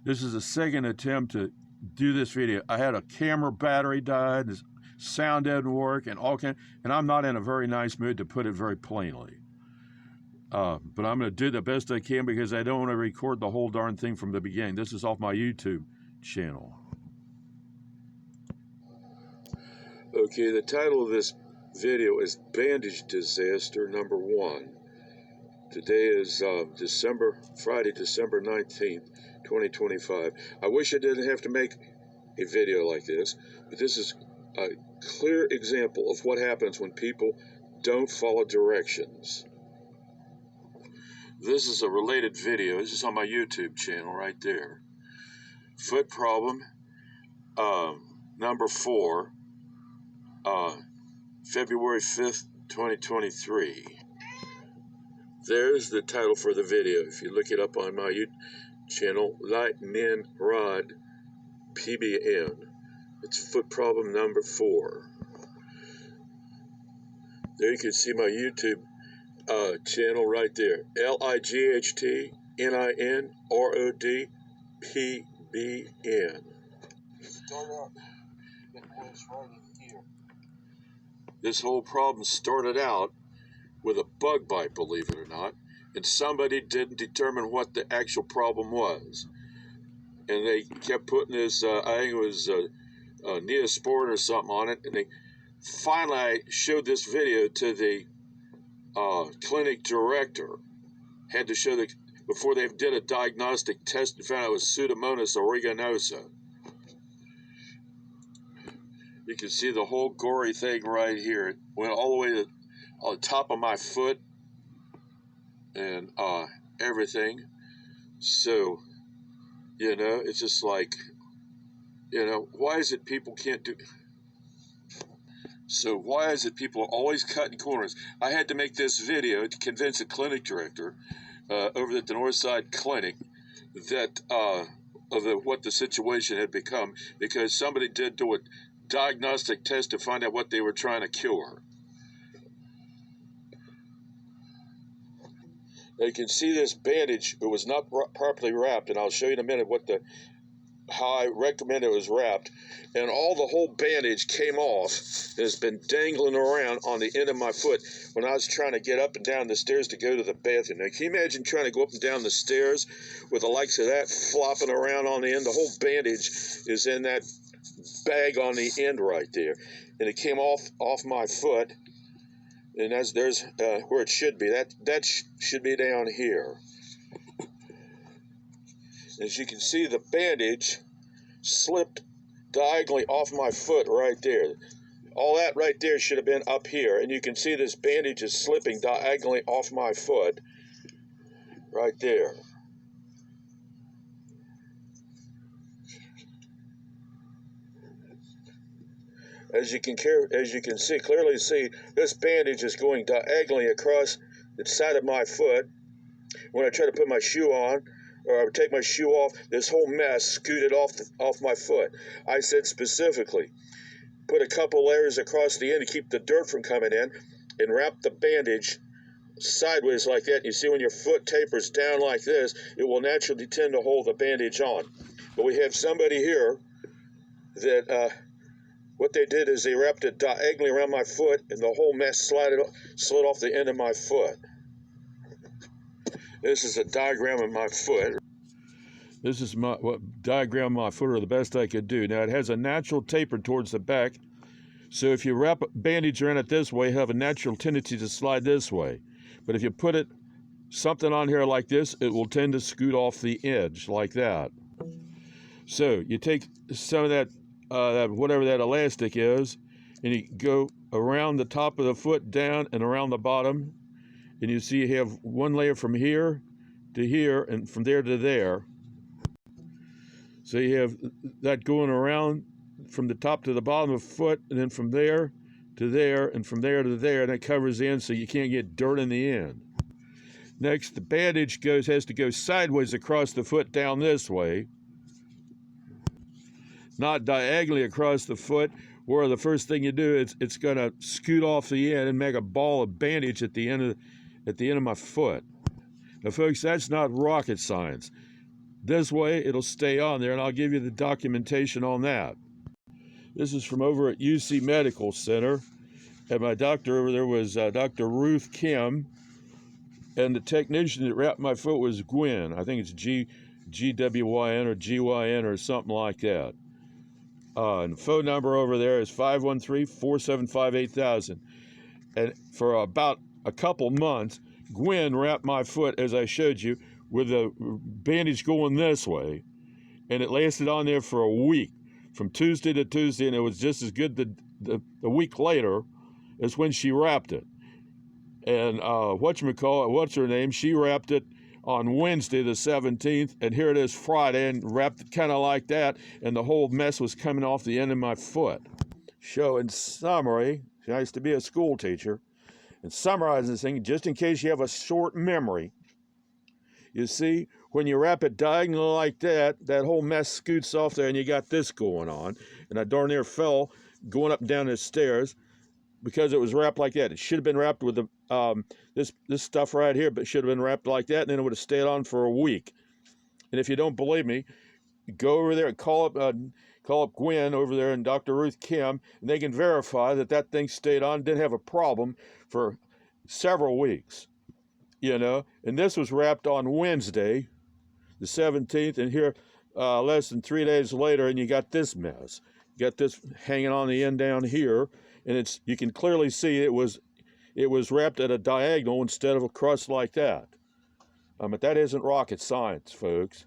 This is the second attempt to do this video. I had a camera battery died, the sound didn't work, and I'm not in a very nice mood, to put it very plainly. But I'm going to do the best I can because I don't want to record the whole darn thing from the beginning. This is off my YouTube channel. Okay, the title of this video is Bandage Disaster number 1. Today is Friday, December 19th, 2025. I wish I didn't have to make a video like this, but this is a clear example of what happens when people don't follow directions. This is a related video. This is on my YouTube channel right there. Foot problem number 4, February 5th, 2023. There's the title for the video. If you look it up on my YouTube channel, Lightning Rod PBN. It's foot problem number 4. There you can see my YouTube channel right there. LIGHTNINROD PBN. Start out. It was right here. This whole problem started out with a bug bite, believe it or not, and somebody didn't determine what the actual problem was. And they kept putting this, I think it was Neosporin or something on it, and finally I showed this video to the clinic director. Had to show before they did a diagnostic test and found out it was Pseudomonas aeruginosa. You can see the whole gory thing right here. It went all the way to on the top of my foot and everything. So, you know, it's just like, you know, why is it people can't do? So why is it people are always cutting corners? I had to make this video to convince a clinic director over at the Northside Clinic that what the situation had become, because somebody did do a diagnostic test to find out what they were trying to cure. Now you can see this bandage. It was not properly wrapped, and I'll show you in a minute how I recommend it was wrapped. And the whole bandage came off and has been dangling around on the end of my foot when I was trying to get up and down the stairs to go to the bathroom. Now, can you imagine trying to go up and down the stairs with the likes of that flopping around on the end? The whole bandage is in that bag on the end right there, and it came off my foot. And there's where it should be. That should be down here. As you can see, the bandage slipped diagonally off my foot right there. All that right there should have been up here. And you can see this bandage is slipping diagonally off my foot right there. As you can clearly see, this bandage is going diagonally across the side of my foot. When I try to put my shoe on, or I would take my shoe off, this whole mess scooted off my foot. I said specifically, put a couple layers across the end to keep the dirt from coming in, and wrap the bandage sideways like that. You see, when your foot tapers down like this, it will naturally tend to hold the bandage on. But we have somebody here that what they did is they wrapped it diagonally around my foot, and the whole mess slid off the end of my foot. This is a diagram of my foot. This is diagram of my foot, or the best I could do. Now, it has a natural taper towards the back, so if you wrap a bandage around it this way, you have a natural tendency to slide this way. But if you put something on here like this, it will tend to scoot off the edge like that. So you take some of that whatever that elastic is, and you go around the top of the foot down and around the bottom, and you see you have one layer from here to here and from there to there. So you have that going around from the top to the bottom of the foot, and then from there to there, and from there to there, and it covers the end so you can't get dirt in the end. Next, the bandage has to go sideways across the foot down this way, not diagonally across the foot, where the first thing you do is it's going to scoot off the end and make a ball of bandage at the end of my foot. Now, folks, that's not rocket science. this way, it'll stay on there, and I'll give you the documentation on that. This is from over at UC Medical Center, and my doctor over there was Dr. Ruth Kim, and the technician that wrapped my foot was Gwen. I think it's GWYN or GYN or something like that. And the phone number over there is 513-475-8000. And for about a couple months, Gwen wrapped my foot, as I showed you, with a bandage going this way, and it lasted on there for a week, from Tuesday to Tuesday, and it was just as good the week later as when she wrapped it. And whatchamacallit, what's her name, she wrapped it on Wednesday the 17th, and here it is Friday, and wrapped it kind of like that, and the whole mess was coming off the end of my foot. So in summary, I used to be a school teacher, and summarizing this thing, just in case you have a short memory, you see, when you wrap it diagonal like that, that whole mess scoots off there, and you got this going on, and I darn near fell going up and down the stairs because it was wrapped like that. It should have been wrapped with the this stuff right here, but it should have been wrapped like that, and then it would have stayed on for a week. And if you don't believe me, go over there and call up Gwen over there and Dr. Ruth Kim, and they can verify that that thing stayed on, didn't have a problem for several weeks, you know. And this was wrapped on Wednesday, the 17th, and here less than 3 days later, and you got this mess. You got this hanging on the end down here, and you can clearly see it was wrapped at a diagonal instead of a crust like that. But that isn't rocket science, folks.